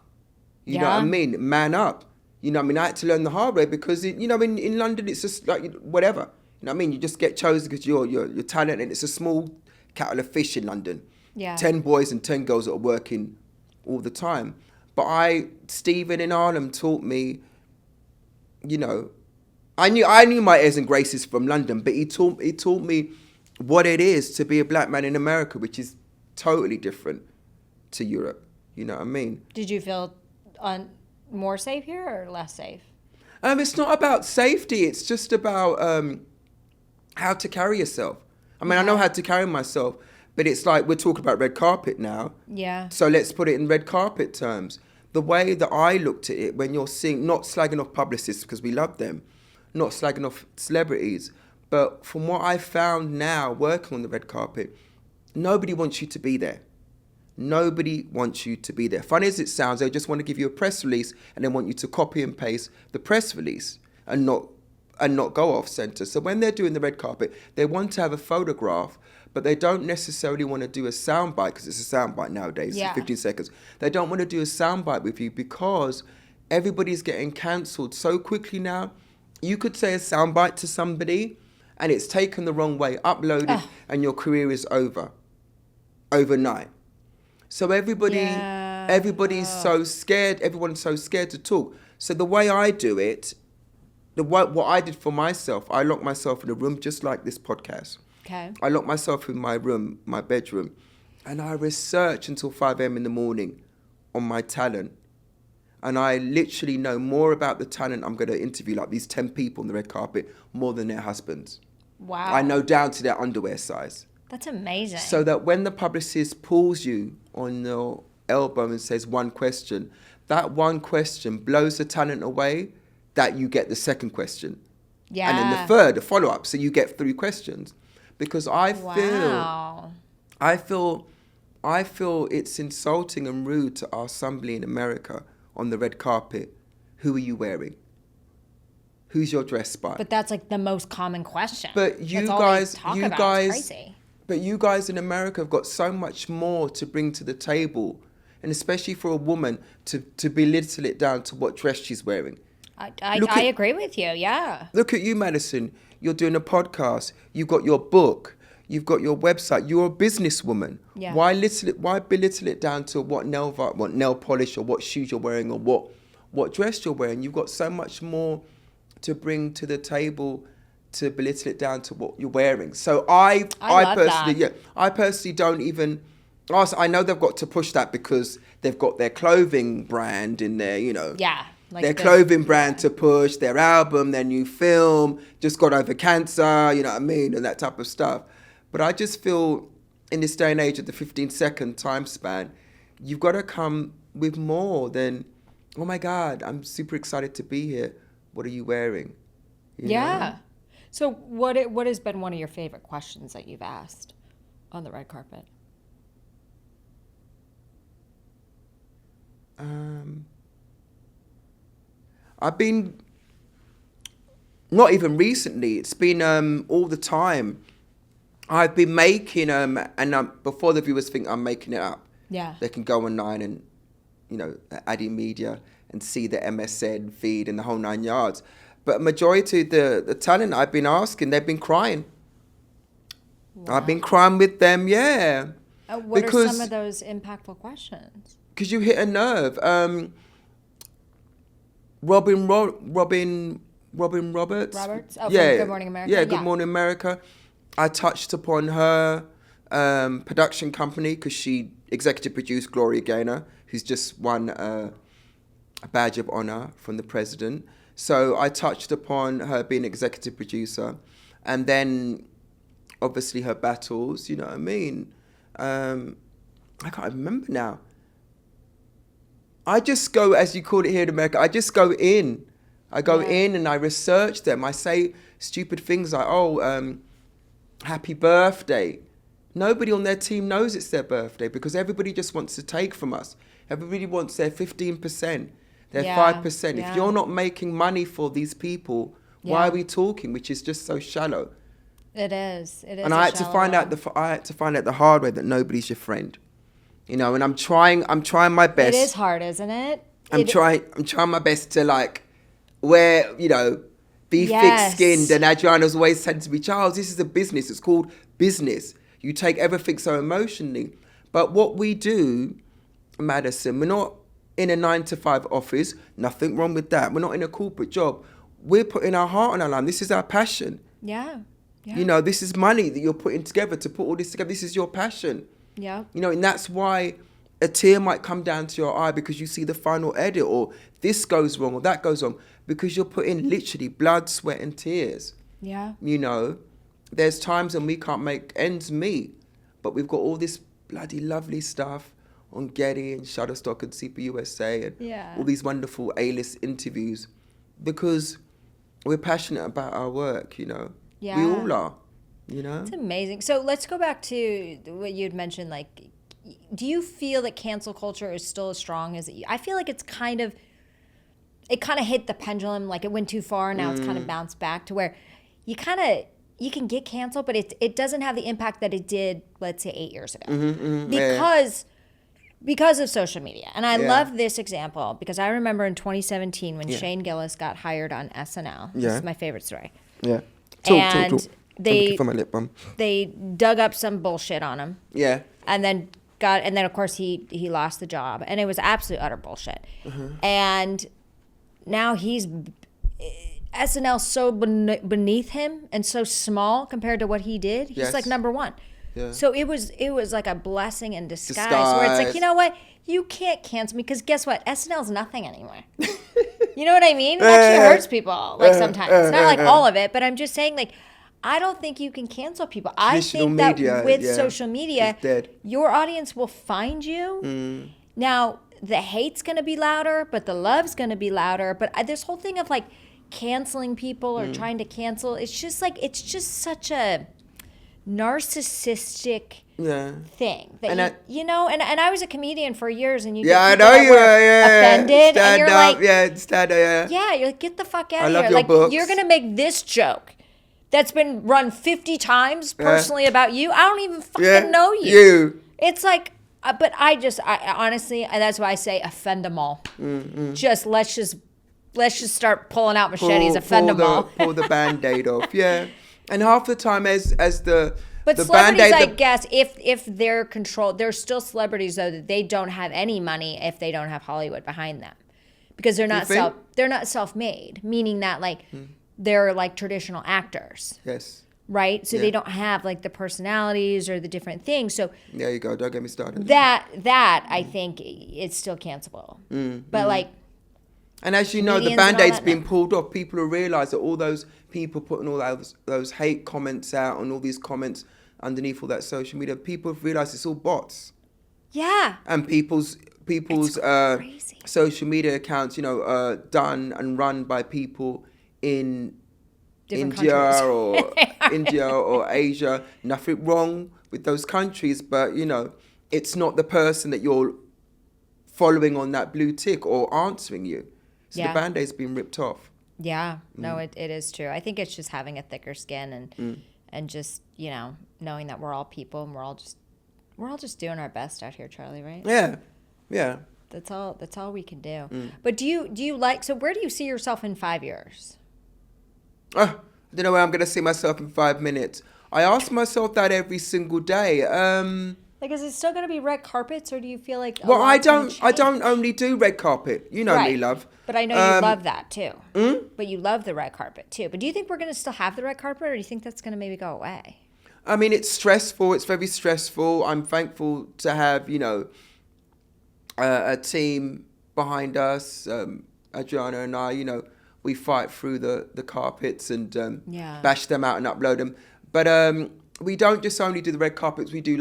You know what I mean? Man up. I had to learn the hard way because, in London, it's just like whatever. You know what I mean? You just get chosen because you're talented, and it's a small kettle of fish in London. Yeah. 10 boys and 10 girls that are working all the time. But Stephen in Harlem taught me, I knew my airs and graces from London, but he taught me what it is to be a black man in America, which is totally different to Europe. You know what I mean? Did you feel more safe here or less safe? It's not about safety. It's just about how to carry yourself. I mean, I know how to carry myself, but it's like we're talking about red carpet now. Yeah. So let's put it in red carpet terms. The way that I looked at it when you're seeing, not slagging off publicists because we love them, not slagging off celebrities, but from what I've found now working on the red carpet, nobody wants you to be there. Nobody wants you to be there. Funny as it sounds, they just want to give you a press release and they want you to copy and paste the press release and not go off center. So when they're doing the red carpet, they want to have a photograph, but they don't necessarily want to do a soundbite because it's a soundbite nowadays, 15 seconds. They don't want to do a soundbite with you because everybody's getting cancelled so quickly now. You could say a soundbite to somebody and it's taken the wrong way, uploaded, and your career is over overnight. So everybody's so scared. Everyone's so scared to talk. So the way I do it, what I did for myself, I locked myself in a room just like this podcast. Okay. I locked myself in my room, my bedroom, and I research until 5 a.m. in the morning on my talent. And I literally know more about the talent I'm going to interview, like these 10 people on the red carpet, more than their husbands. Wow. I know down to their underwear size. That's amazing. So that when the publicist pulls you on your elbow and says one question, that one question blows the talent away, that you get the second question. Yeah. And then the third, the follow-up. So you get 3 questions. Because I feel it's insulting and rude to ask somebody in America on the red carpet, who are you wearing? Who's your dress by? But that's like the most common question. But you It's crazy. But you guys in America have got so much more to bring to the table, and especially for a woman to belittle it down to what dress she's wearing. I agree with you. Yeah. Look at you, Madison. You're doing a podcast. You've got your book. You've got your website. You're a businesswoman. Yeah. Why belittle it down to what nail polish or what shoes you're wearing or what dress you're wearing? You've got so much more to bring to the table to belittle it down to what you're wearing. So I personally don't even. I know they've got to push that because they've got their clothing brand in there, Yeah. Like their clothing brand to push, their album, their new film, just got over cancer, you know what I mean, and that type of stuff. But I just feel in this day and age of the 15-second time span, you've got to come with more than, oh my God, I'm super excited to be here. What are you wearing? You know? So what has been one of your favorite questions that you've asked on the red carpet? I've been, not even recently, it's been all the time. I've been making, before the viewers think I'm making it up, they can go online and, Addy Media and see the MSN feed and the whole 9 yards. But majority of the talent I've been asking, they've been crying. Wow. I've been crying with them, yeah. What are some of those impactful questions? Because you hit a nerve. Robin Roberts. Oh, yeah, Good Morning America. Yeah, Good Morning America. I touched upon her production company because she executive produced Gloria Gaynor, who's just won a badge of honor from the president. So I touched upon her being executive producer, and then obviously her battles. You know what I mean? I can't remember now. I just go, as you call it here in America, I just go in. I go in and I research them. I say stupid things like, happy birthday. Nobody on their team knows it's their birthday because everybody just wants to take from us. Everybody wants their 15%, their 5%. If you're not making money for these people, why are we talking? Which is just so shallow. It is. And I had to find out the hard way that nobody's your friend. And I'm trying my best. It is hard, isn't it? I'm trying my best to be thick-skinned. And Adriana's always said to me, Charles, this is a business. It's called business. You take everything so emotionally. But what we do, Madison, we're not in a 9-to-5 office. Nothing wrong with that. We're not in a corporate job. We're putting our heart on our line. This is our passion. Yeah. This is money that you're putting together to put all this together. This is your passion. Yeah. And that's why a tear might come down to your eye because you see the final edit or this goes wrong or that goes wrong because you're putting literally blood, sweat and tears. Yeah. there's times when we can't make ends meet, but we've got all this bloody lovely stuff on Getty and Shutterstock and CPUSA and all these wonderful A-list interviews because we're passionate about our work, you know. Yeah. We all are, you know. It's amazing. So let's go back to what you had mentioned. Like, do you feel that cancel culture is still as strong as I feel like it kind of hit the pendulum, like it went too far, and now it's kind of bounced back to where you can get canceled, but it doesn't have the impact that it did, let's say, 8 years ago. Because of social media. And I love this example because I remember in 2017 when Shane Gillis got hired on SNL. This is my favorite story. Yeah. Talk. Thank you for my lip balm. They dug up some bullshit on him. Yeah. And then of course he lost the job, and it was absolute utter bullshit. And now SNL's so beneath him and so small compared to what he did. He's like number one. Yeah. So it was like a blessing in disguise where it's like, you know what? You can't cancel me because guess what? SNL's nothing anymore. You know what I mean? It actually hurts people like sometimes. It's not like all of it, but I'm just saying like I don't think you can cancel people. I think that with social media, your audience will find you. Now, the hate's going to be louder, but the love's going to be louder. But this whole thing of like canceling people or trying to cancel, it's just such a narcissistic thing that and I was a comedian for years, and I know you were offended, and you're like, you're like, get the fuck out of here. Like books. You're gonna make this joke that's been run 50 times personally about you. I don't even fucking know you. It's like, but I honestly, that's why I say offend them all. Let's just start pulling out machetes, offend them all. Pull the Band-Aid off, And half the time, as the celebrities, I guess, if they're controlled, they're still celebrities though that they don't have any money if they don't have Hollywood behind them, because they're not self-made, meaning that like they're like traditional actors. Yes. Right, so they don't have like the personalities or the different things. So there you go. Don't get me started. That I think it's still cancelable, but like. And as you know, the Band-Aid's been pulled off. People will realise that all those people putting all those hate comments out and all these comments underneath all that social media, people have realised it's all bots. Yeah. And people's social media accounts, done and run by people in India or India or Asia. Nothing wrong with those countries, but it's not the person that you're following on that blue tick or answering you. So the Band-Aid's been ripped off. Yeah, no, it is true. I think it's just having a thicker skin and just, knowing that we're all people and we're all just doing our best out here, Charlie, right? Yeah. Yeah. That's all we can do. But do you like, so where do you see yourself in 5 years? I don't know where I'm going to see myself in 5 minutes. I ask myself that every single day. Like, is it still going to be red carpets, or do you feel like? Well, I don't only do red carpet. You know me, love. But I know you love that too. But you love the red carpet too. But do you think we're going to still have the red carpet, or do you think that's going to maybe go away? I mean, it's stressful. It's very stressful. I'm thankful to have a team behind us. Adriana and I, we fight through the carpets and bash them out and upload them. But we don't just only do the red carpets. We do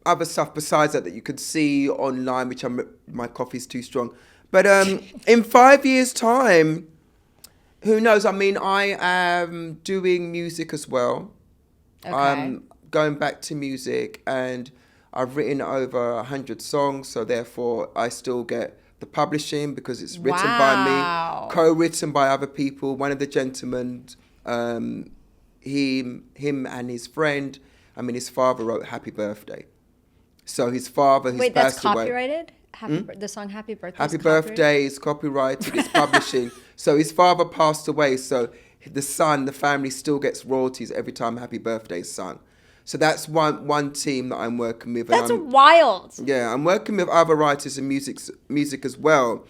other stuff besides that you could see online, which my coffee's too strong. But in 5 years' time, who knows? I mean, I am doing music as well. Okay. I'm going back to music, and I've written over 100 songs, so therefore I still get the publishing because it's written by me, co-written by other people. One of the gentlemen, him and his friend, his father wrote Happy Birthday. So his father, who's passed away. Wait, that's copyrighted? The song Happy Birthday Happy Birthday is copyrighted, it's publishing. So his father passed away, so the family still gets royalties every time Happy Birthday is sung. So that's one team that I'm working with. That's wild. Yeah, I'm working with other writers and music as well.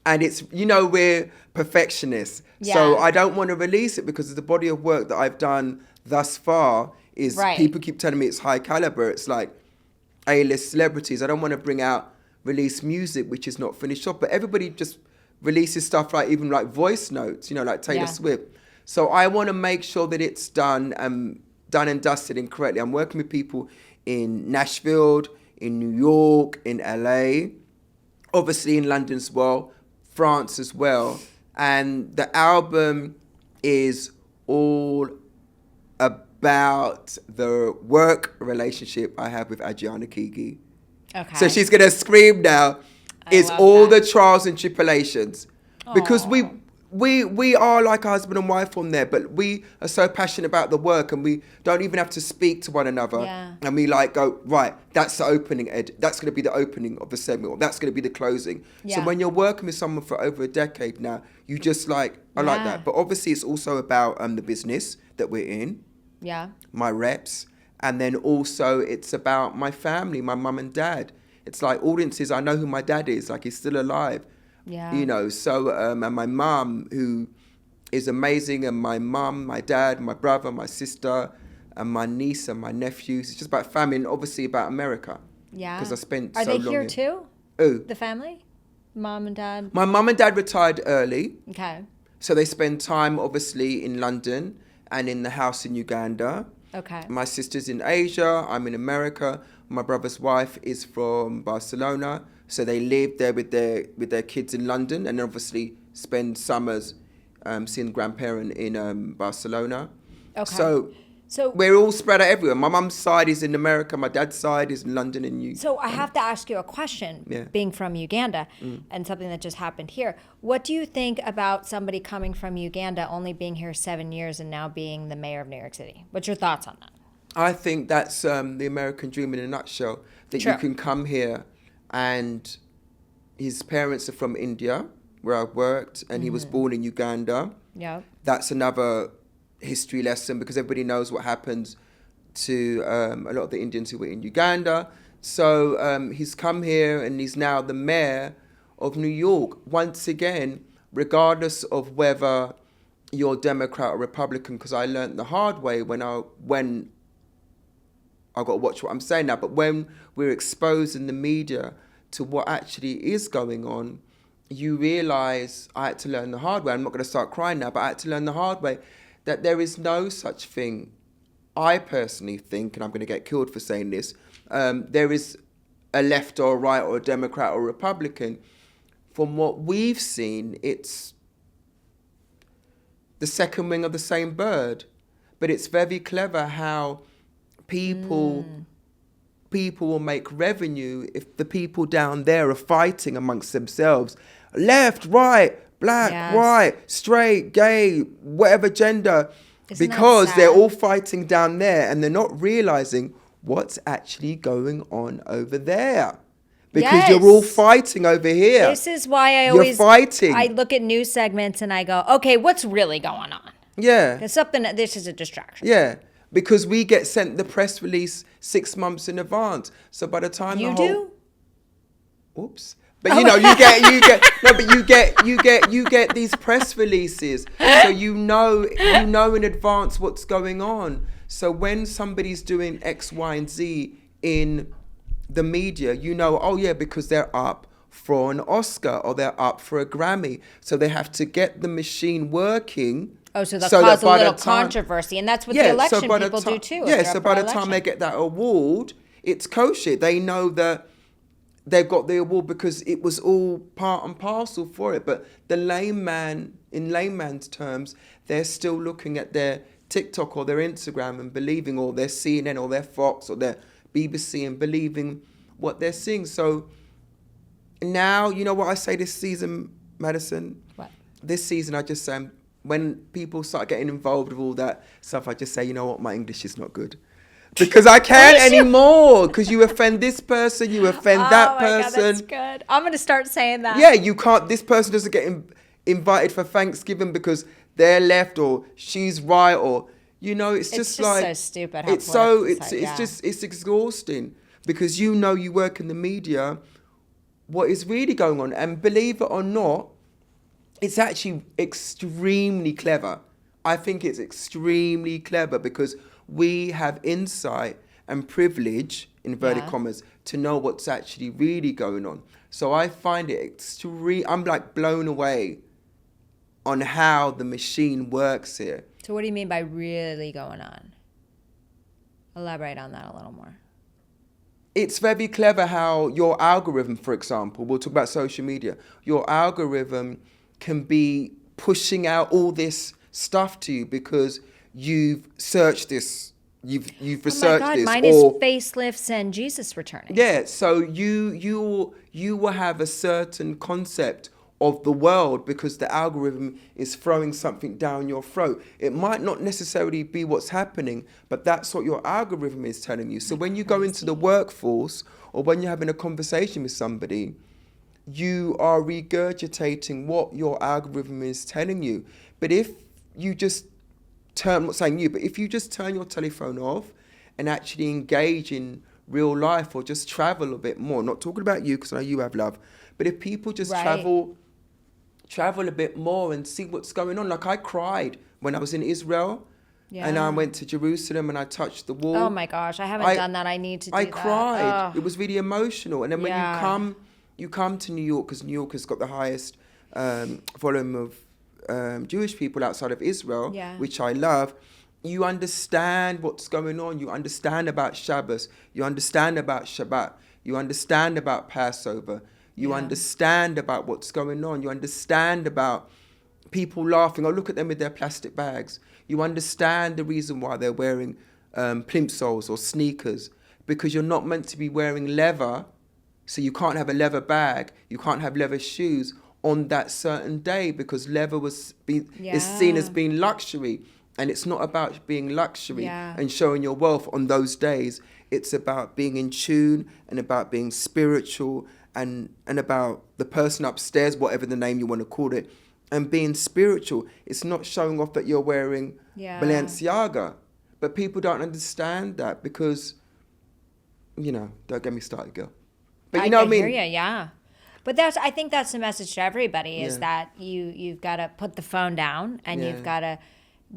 And it's, we're perfectionists. Yeah. So I don't want to release it because of the body of work that I've done thus far is people keep telling me it's high caliber. It's like A-list celebrities. I don't want to release music which is not finished off. But everybody just releases stuff like even like voice notes, like Taylor Swift. So I want to make sure that it's done and dusted and correctly. I'm working with people in Nashville, in New York, in LA, obviously in London as well, France as well. And the album is all about the work relationship I have with Adriana Kigi. Okay. So she's going to scream now. It's all the trials and tribulations. Because we are like a husband and wife on there, but we are so passionate about the work and we don't even have to speak to one another. Yeah. And we like go, right, that's the opening, Ed. That's going to be the opening of the segment. Or that's going to be the closing. Yeah. So when you're working with someone for over a decade now, you just like, I like that. But obviously it's also about the business that we're in. Yeah. My reps. And then also it's about my family, my mum and dad. It's like audiences, I know who my dad is, like he's still alive. Yeah. You know, so, and my mum, who is amazing, and my mum, my dad, my brother, my sister, and my niece and my nephews. It's just about family and obviously about America. Yeah. Because I spent Are so long they here too? Who? The family? Mom and dad? My mum and dad retired early. Okay. So they spend time, obviously, in London and in the house in Uganda. Okay. My sister's in Asia. I'm in America. My brother's wife is from Barcelona. So they live there with their kids in London and obviously spend summers seeing grandparent in Barcelona. Okay. So we're all spread out everywhere. My mum's side is in America. My dad's side is in London and you. So I have to ask you a question, being from Uganda and something that just happened here. What do you think about somebody coming from Uganda, only being here 7 years and now being the mayor of New York City? What's your thoughts on that? I think that's the American dream in a nutshell. That you can come here and his parents are from India, where I worked, and he was born in Uganda. Yeah. That's another history lesson because everybody knows what happens to a lot of the Indians who were in Uganda. So he's come here and he's now the mayor of New York. Once again, regardless of whether you're Democrat or Republican, because I learned the hard way when I've got to watch what I'm saying now, but when we're exposed in the media to what actually is going on, you realize I had to learn the hard way. I'm not going to start crying now, but I had to learn the hard way that there is no such thing. I personally think, and I'm going to get killed for saying this, there is a left or a right or a Democrat or a Republican. From what we've seen, it's the second wing of the same bird. But it's very clever how people will make revenue if the people down there are fighting amongst themselves. Left, right, black, white, straight, gay, whatever gender. Because they're all fighting down there and they're not realizing what's actually going on over there. Because you're all fighting over here. This is why you're fighting. I look at news segments and I go, okay, what's really going on? Yeah. There's this is a distraction. Yeah. Because we get sent the press release 6 months in advance. So by the time you do? Oops. But you know, you get these press releases. So you know in advance what's going on. So when somebody's doing X, Y, and Z in the media, you know, oh yeah, because they're up for an Oscar or they're up for a Grammy. So they have to get the machine working. Oh, so they'll cause a little controversy. And that's what the election people do too. Yeah, so by the time they get that award, it's kosher. They know that they've got the award because it was all part and parcel for it. But the in layman's terms, they're still looking at their TikTok or their Instagram and believing, or their CNN or their Fox or their BBC and believing what they're seeing. So now, you know what I say this season, Madison? What? This season, I just say, when people start getting involved with all that stuff, I just say, you know what, my English is not good. Because I can't anymore. Because you offend this person, you offend that person. God, that's good. I'm going to start saying that. Yeah, you can't, this person doesn't get invited for Thanksgiving because they're left or she's right or, you know, it's just like. So stupid. It's exhausting. Because you know you work in the media, what is really going on. And believe it or not, it's actually extremely clever. I think it's extremely clever because we have insight and privilege, inverted commas, to know what's actually really going on. So I find it I'm like blown away on how the machine works here. So what do you mean by really going on? Elaborate on that a little more. It's very clever how your algorithm, for example, we'll talk about social media, your algorithm can be pushing out all this stuff to you because you've searched this, you've researched oh my God, this. Mine is facelifts and Jesus returning. Yeah, so you will have a certain concept of the world because the algorithm is throwing something down your throat. It might not necessarily be what's happening, but that's what your algorithm is telling you. So when you go into the workforce or when you're having a conversation with somebody, you are regurgitating what your algorithm is telling you. But if you just I'm not saying you, but if you just turn your telephone off and actually engage in real life or just travel a bit more, not talking about you because I know you have love, but if people just travel a bit more and see what's going on. Like I cried when I was in Israel and I went to Jerusalem and I touched the wall. Oh my gosh, I haven't done that. I need to do that. I cried. Oh. It was really emotional. And then when you come to New York, because New York has got the highest volume of Jewish people outside of Israel, which I love, you understand what's going on. You understand about Shabbos. You understand about Shabbat. You understand about Passover. You understand about what's going on. You understand about people laughing. Oh, look at them with their plastic bags. You understand the reason why they're wearing plimsolls or sneakers, because you're not meant to be wearing leather. So you can't have a leather bag. You can't have leather shoes on that certain day because leather is seen as being luxury. And it's not about being luxury and showing your wealth on those days. It's about being in tune and about being spiritual and about the person upstairs, whatever the name you want to call it, and being spiritual. It's not showing off that you're wearing Balenciaga. But people don't understand that because, don't get me started, girl. But you know what I mean? I hear you, yeah. But I think that's the message to everybody is that you've got to put the phone down and you've got to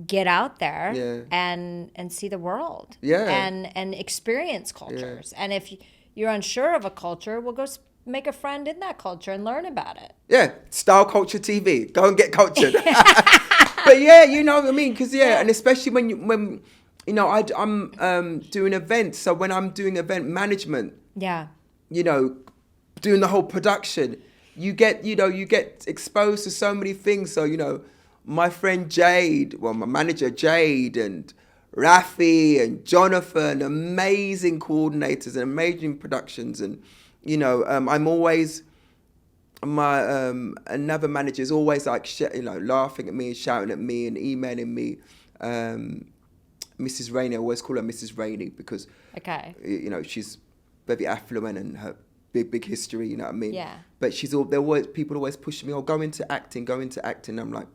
get out there and see the world and experience cultures. And if you're unsure of a culture, well, go make a friend in that culture and learn about it. Yeah, Style Culture TV. Go and get cultured. But yeah, you know what I mean? Because and especially when I'm doing events. So when I'm doing event management, doing the whole production, you get exposed to so many things. So my friend Jade, my manager Jade, and Rafi and Jonathan, amazing coordinators and amazing productions. And I'm always another manager is always like laughing at me and shouting at me and emailing me. Mrs. Rainey, I always call her Mrs. Rainey because she's very affluent and her big history. You know what I mean? Yeah. But people always pushing me. Oh, go into acting. I'm like,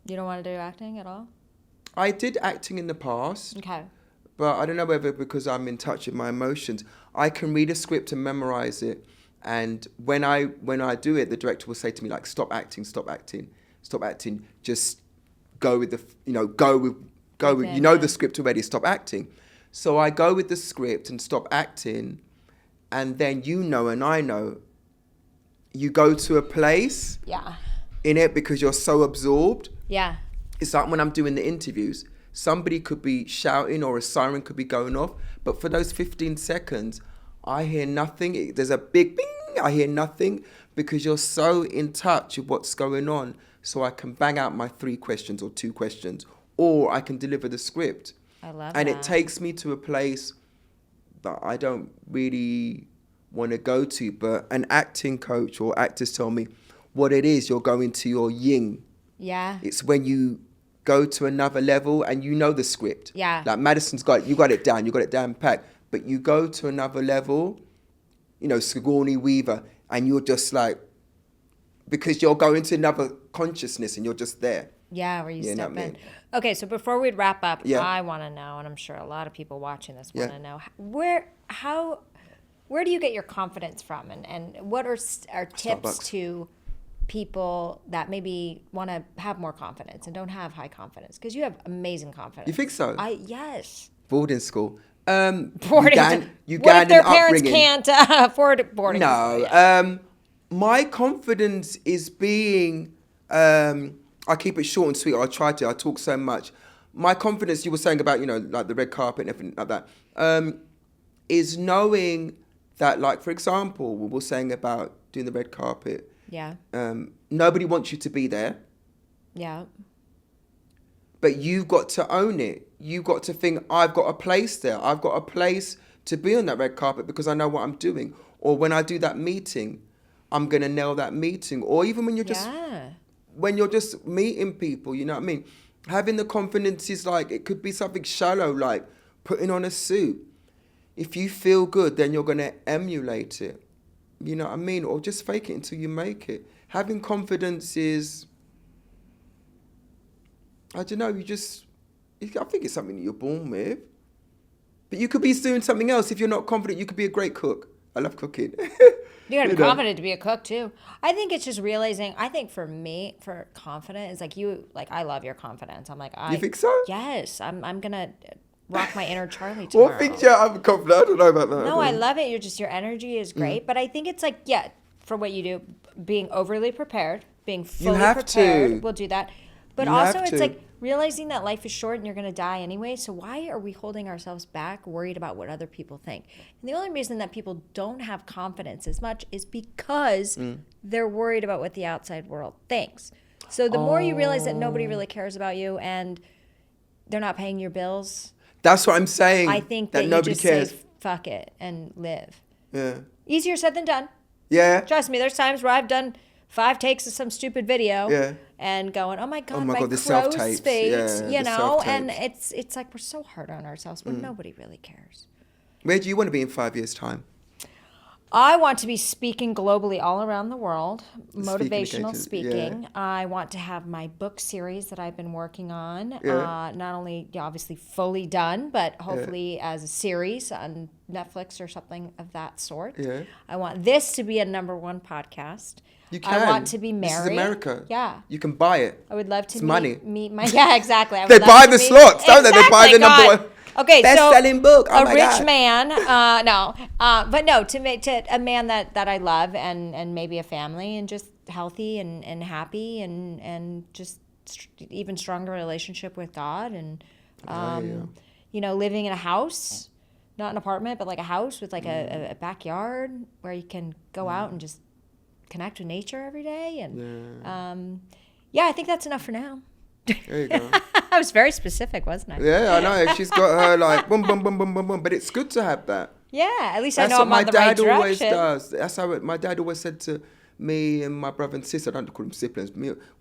you don't want to do acting at all? I did acting in the past. Okay. But I don't know whether because I'm in touch with my emotions, I can read a script and memorize it. And when I do it, the director will say to me like, stop acting. Just go with the script already. Stop acting. So I go with the script and stop acting. And then and I know, you go to a place in it because you're so absorbed. Yeah. It's like when I'm doing the interviews, somebody could be shouting or a siren could be going off, but for those 15 seconds, I hear nothing. There's a big bing, I hear nothing because you're so in touch with what's going on. So I can bang out my 3 questions or 2 questions, or I can deliver the script. I love and that. It takes me to a place that I don't really want to go to, but an acting coach or actors tell me what it is. You're going to your yin. Yeah. It's when you go to another level and the script. Yeah. Like Madison's got it down packed. But you go to another level, Sigourney Weaver, and you're just like, because you're going to another consciousness and you're just there. Yeah, where you step in. I mean? Okay, so before we wrap up, I want to know, and I'm sure a lot of people watching this want to know, where do you get your confidence from? And what are tips to people that maybe want to have more confidence and don't have high confidence? Because you have amazing confidence. You think so? Yes. Boarding school. What if their parents can't afford boarding school? No. My confidence is being I keep it short and sweet. Or I try to. I talk so much. My confidence, you were saying about, like the red carpet and everything like that, is knowing that, like, for example, we were saying about doing the red carpet. Yeah. Nobody wants you to be there. Yeah. But you've got to own it. You've got to think, I've got a place there. I've got a place to be on that red carpet because I know what I'm doing. Or when I do that meeting, I'm going to nail that meeting. Or even when you're just meeting people, you know what I mean? Having the confidence is like, it could be something shallow, like putting on a suit. If you feel good, then you're going to emulate it. You know what I mean? Or just fake it until you make it. Having confidence is, I don't know, I think it's something that you're born with. But you could be doing something else. If you're not confident, you could be a great cook. I love cooking. You gotta be confident to be a cook too. I think it's just realizing, I think for me, for confident, is like I love your confidence. I'm like, You think so? Yes. I'm gonna rock my inner Charlie tomorrow. What thinks I'm confident? I don't know about that. No, I love it. Your energy is great. But I think it's like, for what you do, being overly prepared, being fully prepared. We'll do that. But also it's like realizing that life is short and you're going to die anyway. So why are we holding ourselves back, worried about what other people think? And the only reason that people don't have confidence as much is because they're worried about what the outside world thinks. So the more you realize that nobody really cares about you and they're not paying your bills. That's what I'm saying. I think that nobody you just cares. say, fuck it and live. Yeah. Easier said than done. Yeah. Trust me, there's times where I've done 5 takes of some stupid video and going, oh my God, my crow's face, you know, and it's like we're so hard on ourselves, but nobody really cares. Where do you want to be in 5 years' time? I want to be speaking globally all around the world, motivational speaking. Yeah. I want to have my book series that I've been working on, not only obviously fully done, but hopefully as a series on Netflix or something of that sort. Yeah. I want this to be a #1 podcast. You can. I want to be married. This is America. Yeah. You can buy it. I would love to meet my exactly. I would They love buy to the meet- slots, don't they? They buy the God. #1 Okay, best-selling book. Oh my rich God. man, but no, to a man that I love and maybe a family and just healthy and happy and just even stronger relationship with God and living in a house, not an apartment, but like a house with like a backyard where you can go out and just connect with nature every day and I think that's enough for now. There you go. I was very specific, wasn't I? Yeah, I know. She's got her like boom, boom, boom, boom, boom, boom. But it's good to have that. Yeah, at least I know I'm on the right direction. That's what my dad always does. That's how my dad always said to me and my brother and sister. I don't call them siblings.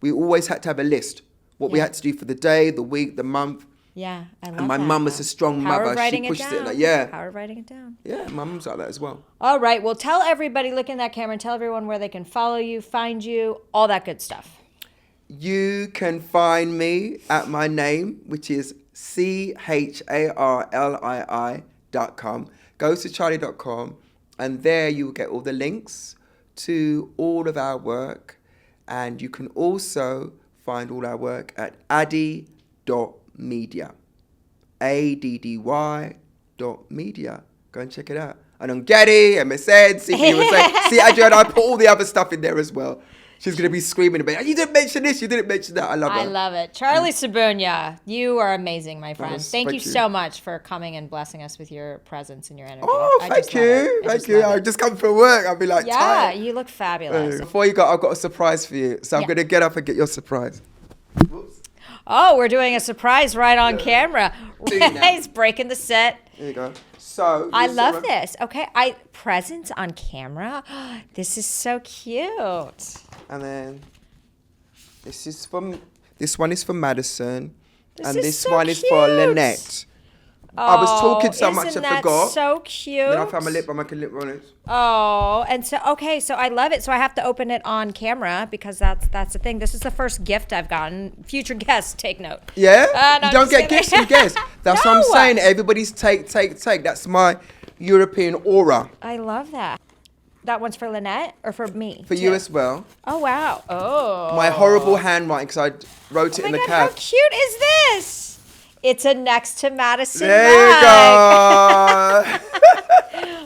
We always had to have a list. What we had to do for the day, the week, the month. Yeah, I love that. And my mum is a strong mother. She pushes it like, Power of writing it down. Yeah, my mum's like that as well. All right. Well, tell everybody, look in that camera and tell everyone where they can follow you, find you, all that good stuff. You can find me at my name, which is CHARLII.com. Go to charlie.com and there you will get all the links to all of our work. And you can also find all our work at addy.media. ADDY.media. Go and check it out. And on Getty, MSN, See, Adrian, I put all the other stuff in there as well. She's going to be screaming about, you didn't mention this, you didn't mention that. I love her. I love it. Charlii Sebunya, you are amazing, my friend. Thank you so much for coming and blessing us with your presence and your energy. Oh, thank you. Thank you. I just come from work. I'll be like, tired. You look fabulous. Before you go, I've got a surprise for you. So I'm going to get up and get your surprise. Whoops. Oh, we're doing a surprise right on camera. He's breaking the set. There you go. So I love this. Okay, presents on camera. This is so cute. And then this one is for Madison, and this so one is for Lynette. I was talking so much I forgot. So cute. Then I found my lip balm. I can lip on it. Oh, and so so I love it. So I have to open it on camera because that's the thing. This is the first gift I've gotten. Future guests, take note. Yeah, no, you don't get gifts from guests. That's what I'm saying. Everybody's take. That's my European aura. I love that. That one's for Lynette or for me? For you as well. Oh wow. Oh. My horrible handwriting because I wrote it in the cab. How cute is this? It's a next to Madison There you go.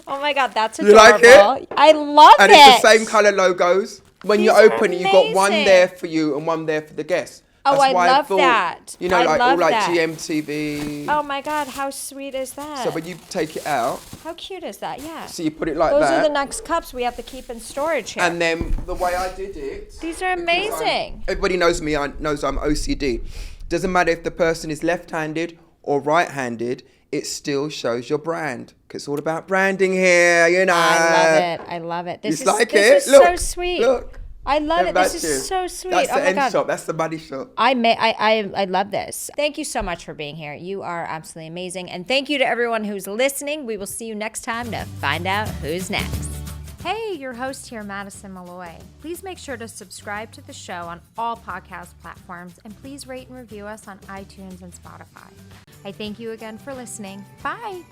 Oh my God, that's adorable. You like it? I love it. And it's the same color logos. when These you are open it, you've got one amazing. there for you and one there for the guests. Oh, That's I why love thought, that. You know, I like love all like that. GMTV. Oh my God, how sweet is that? So when you take it out, How cute is that? Yeah. so you put it like Those that. are the next cups we have to keep in storage here. And then the way I did it. These are because amazing. Everybody knows me. Knows I'm OCD. Doesn't matter if the person is left-handed or right-handed. It still shows your brand. 'Cause it's all about branding here. You know. I love it. This You is like this it? is Look, so sweet. Look. I love it. This That's is it. so sweet. That's Oh the my end God. shop. That's the body shop. I love this. Thank you so much for being here. You are absolutely amazing. And thank you to everyone who's listening. We will see you next time to find out who's next. Hey, your host here, Madison Malloy. Please make sure to subscribe to the show on all podcast platforms and please rate and review us on iTunes and Spotify. I thank you again for listening. Bye.